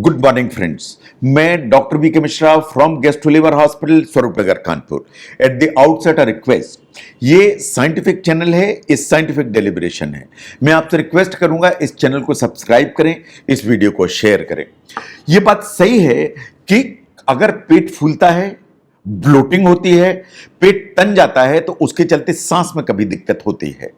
Good morning friends. मैं doctor B K Mishra from gastro liver hospital Swarupnagar Kanpur. At the outset a request, ये scientific channel है, इस scientific deliberation है। मैं आपसे रिक्वेस्ट करूंगा इस चैनल को सब्सक्राइब करें, इस वीडियो को शेयर करें। यह बात सही है कि अगर पेट फूलता है, ब्लोटिंग होती है, पेट तन जाता है तो उसके चलते सांस में कभी दिक्कत होती है।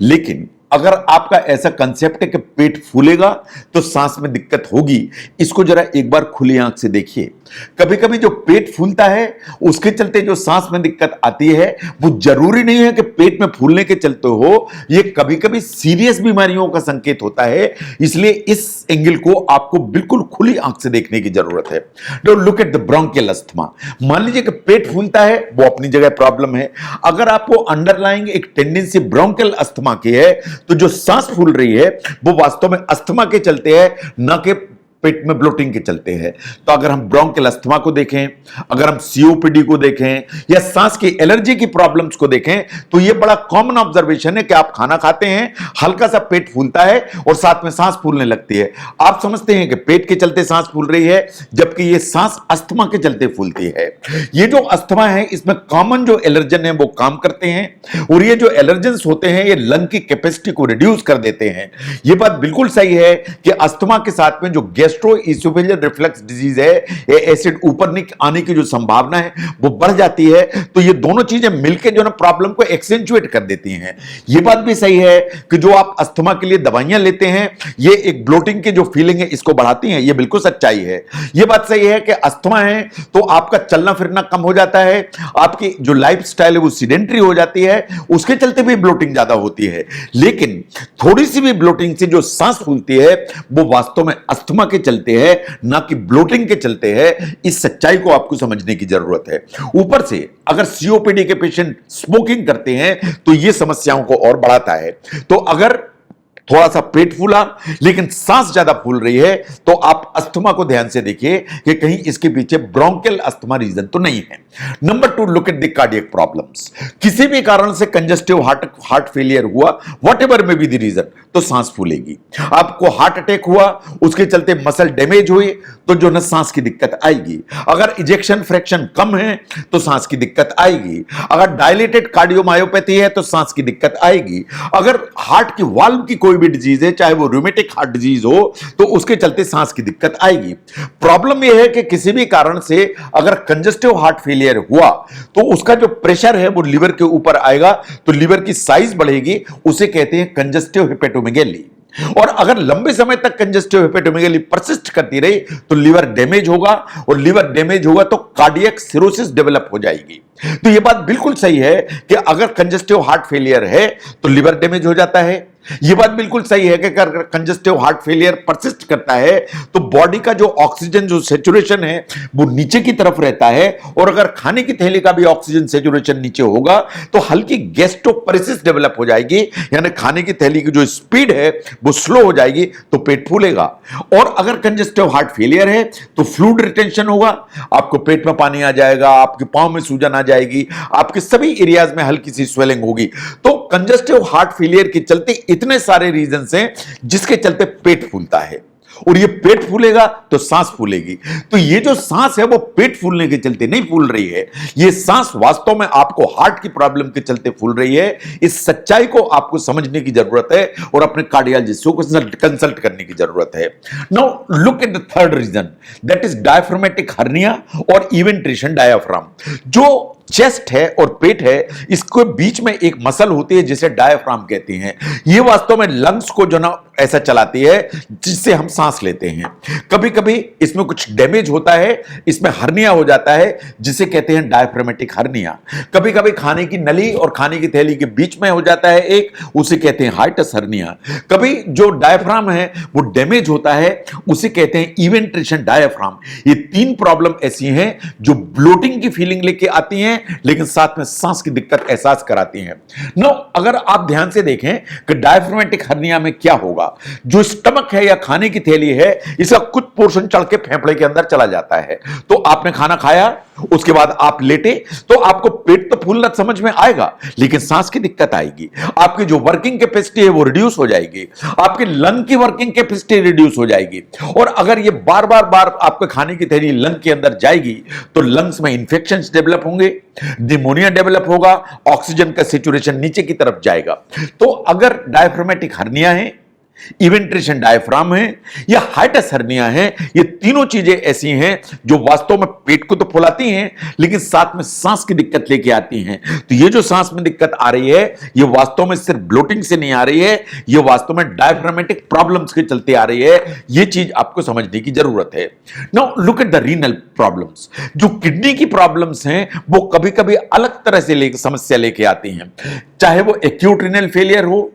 लेकिन अगर आपका ऐसा कंसेप्ट है कि पेट फूलेगा तो सांस में दिक्कत होगी, इसको जरा एक बार खुली आंख से देखिए। कभी कभी जो पेट फूलता है उसके चलते जो सांस में दिक्कत आती है वो जरूरी नहीं है कि पेट में फूलने के चलते हो, ये कभी कभी सीरियस बीमारियों का संकेत होता है। इसलिए इस एंगल को आपको बिल्कुल खुली आंख से देखने की जरूरत है। Don't look at the bronchial asthma. मान लीजिए कि पेट फूलता है, वो अपनी जगह प्रॉब्लम है। अगर आपको अंडरलाइंग एक टेंडेंसी ब्रोंकियल अस्थमा की है तो जो सांस फूल रही है वो वास्तव में अस्थमा के चलते है, ना कि पेट में ब्लोटिंग के चलते हैं। तो अगर हम ब्रोंकियल अस्थमा को देखें, अगर हम सीओपीडी को देखें या सांस की एलर्जी की प्रॉब्लम्स को देखें तो यह बड़ा कॉमन ऑब्जर्वेशन है कि आप खाना खाते हैं, हल्का सा पेट फूलता है और साथ में सांस फूलने लगती है। आप समझते हैं कि पेट के चलते सांस फूल रही है, जबकि यह सांस अस्थमा के चलते फूलती है। यह जो अस्थमा है इसमें कॉमन जो एलर्जन है वो काम करते हैं और ये जो एलर्जेंस होते हैं ये लंग की कैपेसिटी को रिड्यूस कर देते हैं। यह बात बिल्कुल सही है कि अस्थमा के साथ में जो गैस्ट्रोइसोफेजियल रिफ्लक्स डिजीज है, ये एसिड ऊपर आने की जो संभावना है वो बढ़ जाती है। तो ये दोनों चीजें मिलकर जो ना प्रॉब्लम को एक्सेंचुएट कर देती हैं। ये बात भी सही है कि जो आप अस्थमा के लिए दवाइयां लेते हैं ये एक ब्लोटिंग की जो फीलिंग है इसको बढ़ाती हैं, ये बिल्कुल सच्चाई है। ये बात सही है कि अस्थमा है तो आपका चलना फिरना कम हो जाता है, आपकी जो लाइफस्टाइल है वो सीडेंटरी हो जाती है, उसके चलते भी ब्लोटिंग ज्यादा होती है। लेकिन थोड़ी सी भी ब्लोटिंग से जो सांस फूलती है वो वास्तव में अस्थमा के चलते हैं, ना कि ब्लोटिंग के चलते हैं। इस सच्चाई को आपको समझने की जरूरत है। ऊपर से अगर सीओपीडी के पेशेंट स्मोकिंग करते हैं तो यह समस्याओं को और बढ़ाता है। तो अगर थोड़ा सा पेट फूला लेकिन सांस ज्यादा फूल रही है तो आप अस्थमा को ध्यान से देखिए कि कहीं इसके पीछे ब्रोंकियल अस्थमा रीजन तो नहीं है। Number 2, look at the cardiac problems. किसी भी कारण से कंजेस्टिव हार्ट फेलियर हुआ, whatever may be the reason, तो सांस फूलेगी। आपको हार्ट अटैक हुआ, उसके चलते मसल डैमेज हुई तो जो ना सांस की दिक्कत आएगी। अगर इजेक्शन फ्रैक्शन कम है तो सांस की दिक्कत आएगी। अगर डायलेटेड कार्डियोमायोपैथी है तो सांस की दिक्कत आएगी। अगर हार्ट की वाल्व की कोई भी डिजीज है, चाहे वो रूमेटिक हार्ट डिजीज हो, तो उसके चलते सांस की दिक्कत आएगी। प्रॉब्लम यह है कि किसी भी कारण से अगर कंजेस्टिव हार्ट फेलियर हुआ तो उसका जो प्रेशर है वो लिवर के ऊपर आएगा, तो लिवर की साइज बढ़ेगी, उसे कहते हैं कंजेस्टिव हेपेटोमेगैली। और अगर लंबे समय तक कंजेस्टिव हेपेटोमेगैली परसिस्ट करती रही तो लिवर डैमेज होगा, और लिवर डैमेज होगा तो कार्डियक सिरोसिस डेवलप हो जाएगी। तो यह बात बिल्कुल सही है कि अगर कंजेस्टिव हार्ट फेलियर है तो लिवर डैमेज हो जाता है। यह बात बिल्कुल सही है कि अगर कंजेस्टिव हार्ट फेलियर परसिस्ट करता है तो बॉडी का जो ऑक्सीजन जो सेचुरेशन है वो नीचे की तरफ रहता है, और अगर खाने की थैली का भी ऑक्सीजन सेचुरेशन नीचे होगा तो हल्की गैस्ट्रोपरेसिस डेवलप हो जाएगी, यानी खाने की थैली की जो स्पीड है वो स्लो हो जाएगी तो पेट फूलेगा। और अगर कंजेस्टिव हार्ट फेलियर है तो फ्लूइड रिटेंशन होगा, आपको पेट में पानी आ जाएगा, आपके पांव में सूजन आ जाएगी, आपके सभी एरियाज में हल्की सी स्वेलिंग होगी। तो कंजेस्टिव हार्ट फेलियर के चलते इतने सारे रीजंस हैं जिसके चलते पेट फूलता है, और ये पेट फूलेगा तो सांस फूलेगी। तो ये जो सांस है वो पेट फूलने के चलते नहीं फूल रही है, ये सांस वास्तव में आपको हार्ट की प्रॉब्लम के चलते फूल रही है। इस सच्चाई को आपको समझने की जरूरत है और अपने कार्डियोलॉजिस्ट को कंसल्ट करने की जरूरत है। Now look at the third reason, that is diaphragmatic hernia और इवेंट्रेशन डायाफ्राम। जो चेस्ट है और पेट है, इसके बीच में एक मसल होती है जिसे डायाफ्राम कहते हैं। यह वास्तव में लंग्स को जो ना ऐसा चलाती है जिससे हम सांस लेते हैं। कभी कभी इसमें कुछ डैमेज होता है, इसमें हर्निया हो जाता है जिसे कहते हैं डायफ्रामेटिक हर्निया। कभी कभी खाने की नली और खाने की थैली के बीच में हो जाता है एक, उसे कहते हैं हाइटस हर्निया। कभी जो डायफ्राम है वो डैमेज होता है, उसे कहते हैं इवेंट्रेशन डायफ्राम। ये 3 प्रॉब्लम ऐसी हैं जो ब्लोटिंग की फीलिंग लेके आती हैं लेकिन साथ में सांस की दिक्कत एहसास कराती हैं। नो, अगर आप ध्यान से देखें कि डायफ्रामेटिक हर्निया में क्या होगा, होगा। जो स्टमक है या खाने की थैली है, इसका कुछ पोर्शन चढ़ के फेफड़े के अंदर चला जाता है। तो आपने खाना खाया, उसके बाद आप लेटे, तो आपको पेट तो फूलना समझ में आएगा, लेकिन सांस की दिक्कत आएगी। आपकी जो वर्किंग कैपेसिटी है वो रिड्यूस हो जाएगी, आपके लंग की वर्किंग कैपेसिटी रिड्यूस हो जाएगी। और अगर ये बार बार आपके खाने की थैली लंग के अंदर जाएगी तो लंग्स में इंफेक्शंस डेवलप होंगे, निमोनिया डेवलप होगा, ऑक्सीजन का सैचुरेशन नीचे की तरफ जाएगा। तो अगर डायफ्रामेटिक हर्निया है, इवेंट्रेशन डायफ्राम है या हाइटस हर्निया है, ये तीनों चीजें ऐसी हैं जो वास्तव में पेट को तो फुलाती हैं, लेकिन साथ में सांस की दिक्कत लेके आती हैं। तो ये जो सांस में दिक्कत आ रही है, ये वास्तव में सिर्फ ब्लोटिंग से नहीं आ रही है, ये वास्तव में डायफ्रामेटिक प्रॉब्लम्स के चलते आ रही है। ये चीज आपको समझने की जरूरत है। Now look at the renal problems. जो किडनी की प्रॉब्लम्स हैं वो कभी कभी अलग तरह से समस्या लेके आती हैं, चाहे वो एक्यूट रीनल फेलियर हो,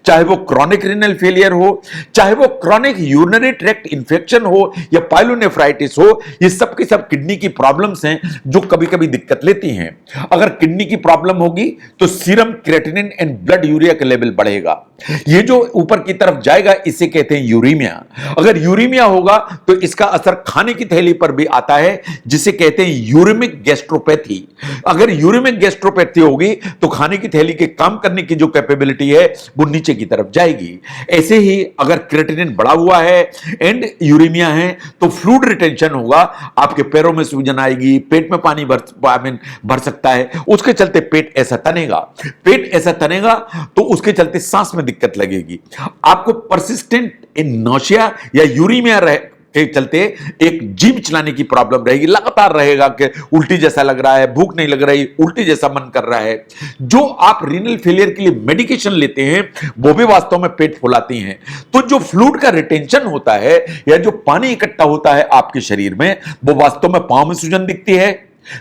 चाहे वो क्रॉनिक रीनल फेलियर हो, चाहे वो क्रॉनिक यूरिनरी ट्रैक्ट इंफेक्शन हो या पाइलोनेफ्राइटिस हो, ये सब की सब किडनी की प्रॉब्लम्स हैं जो कभी कभी दिक्कत लेती हैं। अगर किडनी की प्रॉब्लम होगी तो serum creatinine and blood urea का लेवल बढ़ेगा, ये जो ऊपर की तरफ जाएगा इसे कहते हैं यूरीमिया। अगर यूरीमिया होगा तो इसका असर खाने की थैली पर भी आता है, जिसे कहते हैं यूरिमिक गैस्ट्रोपैथी। अगर यूरिमिक गैस्ट्रोपैथी होगी तो खाने की थैली के काम करने की जो कैपेबिलिटी है वो नीचे की तरफ जाएगी। ऐसे ही अगर क्रेटिनिन बढ़ा हुआ है एंड यूरीमिया है तो फ्लूइड रिटेंशन होगा, आपके पैरों में सूजन आएगी, पेट में पानी भर सकता है, उसके चलते पेट ऐसा तनेगा। पेट ऐसा तनेगा तो उसके चलते सांस में दिक्कत लगेगी। आपको परसिस्टेंट इन नौशिया या यूरीमिया के चलते एक जीभ चलाने की प्रॉब्लम रहेगी, लगातार रहेगा कि उल्टी जैसा लग रहा है, भूख नहीं लग रही, उल्टी जैसा मन कर रहा है। जो आप रीनल फेलियर के लिए मेडिकेशन लेते हैं वो भी वास्तव में पेट फुलाती हैं। तो जो फ्लूइड का रिटेंशन होता है या जो पानी इकट्ठा होता है आपके शरीर में, वो वास्तव में पांव में सूजन दिखती है,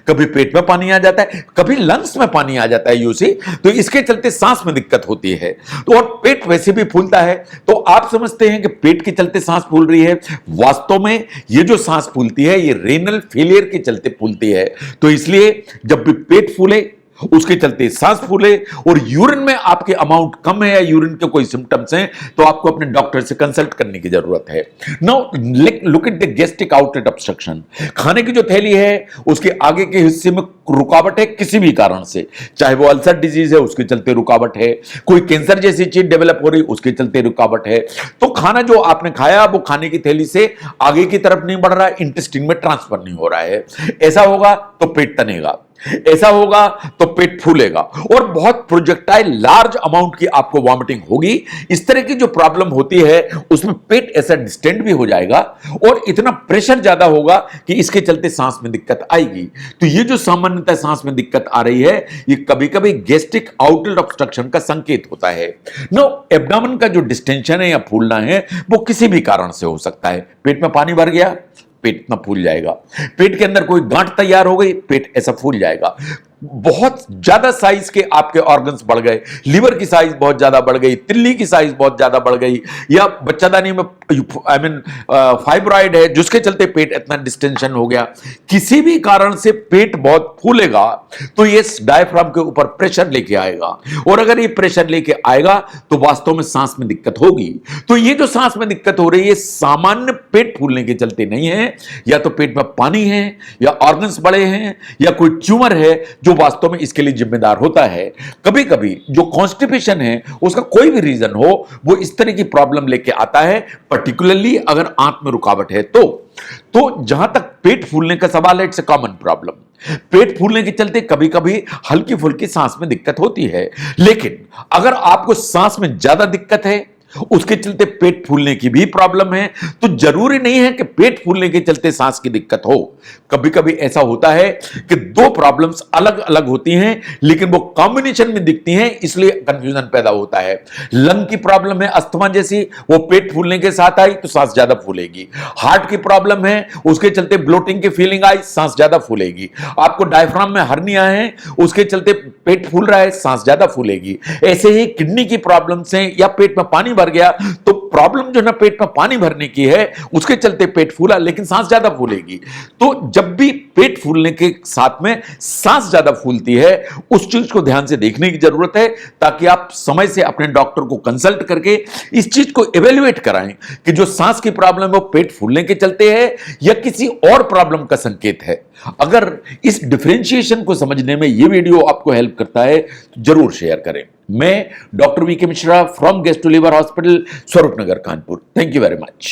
कभी पेट में पानी आ जाता है, कभी लंग्स में पानी आ जाता है यूसी, तो इसके चलते सांस में दिक्कत होती है। तो और पेट वैसे भी फूलता है, तो आप समझते हैं कि पेट के चलते सांस फूल रही है, वास्तव में ये जो सांस फूलती है ये रेनल फेलियर के चलते फूलती है। तो इसलिए जब भी पेट फूले उसके चलते सांस फूले और यूरिन में आपके अमाउंट कम है या यूरिन के कोई सिम्टम्स हैं तो आपको अपने डॉक्टर से कंसल्ट करने की जरूरत है। Now look at the gastric outlet obstruction. खाने की जो थैली है उसके आगे के हिस्से में रुकावट है किसी भी कारण से, चाहे वो अल्सर डिजीज है उसके चलते रुकावट है, कोई कैंसर जैसी चीज डेवलप हो रही उसके चलते रुकावट है। तो खाना जो आपने खाया वो खाने की थैली से आगे की तरफ नहीं बढ़ रहा है, इंटेस्टाइन में ट्रांसफर नहीं हो रहा है। ऐसा होगा तो पेट तनेगा, ऐसा होगा तो पेट फूलेगा और बहुत प्रोजेक्टाइल लार्ज अमाउंट की आपको वॉमिटिंग होगी। इस तरह की जो प्रॉब्लम होती है उसमें पेट ऐसा डिस्टेंड भी हो जाएगा और इतना प्रेशर ज्यादा होगा कि इसके चलते सांस में दिक्कत आएगी। तो ये जो सामान्यतः सांस में दिक्कत आ रही है ये कभी कभी गैस्ट्रिक आउटलेट ऑब्स्ट्रक्शन का संकेत होता है। नो एब्डोमेन का जो डिस्टेंशन है या फूलना है वो किसी भी कारण से हो सकता है। पेट में पानी भर गया, पेट इतना फूल जाएगा, पेट के अंदर कोई गांठ तैयार हो गई, पेट ऐसा फूल जाएगा। बहुत ज्यादा साइज के आपके ऑर्गन्स बढ़ गए, लिवर की साइज बहुत ज्यादा बढ़ गई, तिल्ली की साइज बहुत ज्यादा बढ़ गई, या बच्चादानी में फाइब्रॉइड है जिसके चलते पेट इतना डिस्टेंशन हो गया, किसी भी कारण से पेट बहुत फूलेगा तो ये डायफ्राम के ऊपर प्रेशर लेके आएगा और अगर ये प्रेशर लेके आएगा तो वास्तव में सांस में दिक्कत होगी। तो ये जो सांस में दिक्कत हो रही है सामान्य पेट फूलने के चलते नहीं है, या तो पेट में पानी है या ऑर्गन्स बड़े हैं या कोई ट्यूमर है जो वास्तव में इसके लिए जिम्मेदार होता है। कभी कभी जो कॉन्स्टिपेशन है उसका कोई भी रीजन हो वो इस तरह की प्रॉब्लम लेके आता है, पर्टिकुलरली अगर आंत में रुकावट है तो जहां तक पेट फूलने का सवाल है इट्स अ कॉमन प्रॉब्लम। पेट फूलने के चलते कभी कभी हल्की फुल्की सांस में दिक्कत होती है, लेकिन अगर आपको सांस में ज्यादा दिक्कत है उसके चलते पेट फूलने की भी प्रॉब्लम है, तो जरूरी नहीं है कि पेट फूलने के चलते सांस की दिक्कत हो। कभी कभी ऐसा होता है कि दो प्रॉब्लम्स अलग अलग होती हैं लेकिन वो कॉम्बिनेशन में दिखती हैं, इसलिए कंफ्यूजन पैदा होता है। लंग की प्रॉब्लम है अस्थमा जैसी, वो पेट फूलने के साथ आई तो सांस ज्यादा फूलेगी। हार्ट की प्रॉब्लम है उसके चलते ब्लोटिंग की फीलिंग आई, सांस ज्यादा फूलेगी। आपको डायफ्राम में हर्निया है उसके चलते पेट फूल रहा है, सांस ज्यादा फूलेगी। ऐसे ही किडनी की प्रॉब्लम्स हैं या पेट में पानी भर गया तो प्रॉब्लम जो ना पेट में पानी भरने की है उसके चलते पेट फूला, लेकिन सांस ज्यादा फूलेगी। तो जब भी पेट फूलने के साथ में सांस ज्यादा फूलती है, उस चीज को ध्यान से देखने की जरूरत है, ताकि आप समय से अपने डॉक्टर को कंसल्ट करके इस चीज को इवेल्युएट कराएं कि जो सांस की प्रॉब्लम है वो पेट फूलने के चलते है या किसी और प्रॉब्लम का संकेत है। अगर इस डिफरेंशिएशन को समझने में यह वीडियो आपको हेल्प करता है तो जरूर शेयर करें। मैं doctor VK Mishra from gastro liver hospital, Swaroop Nagar, Kanpur. Thank you very much.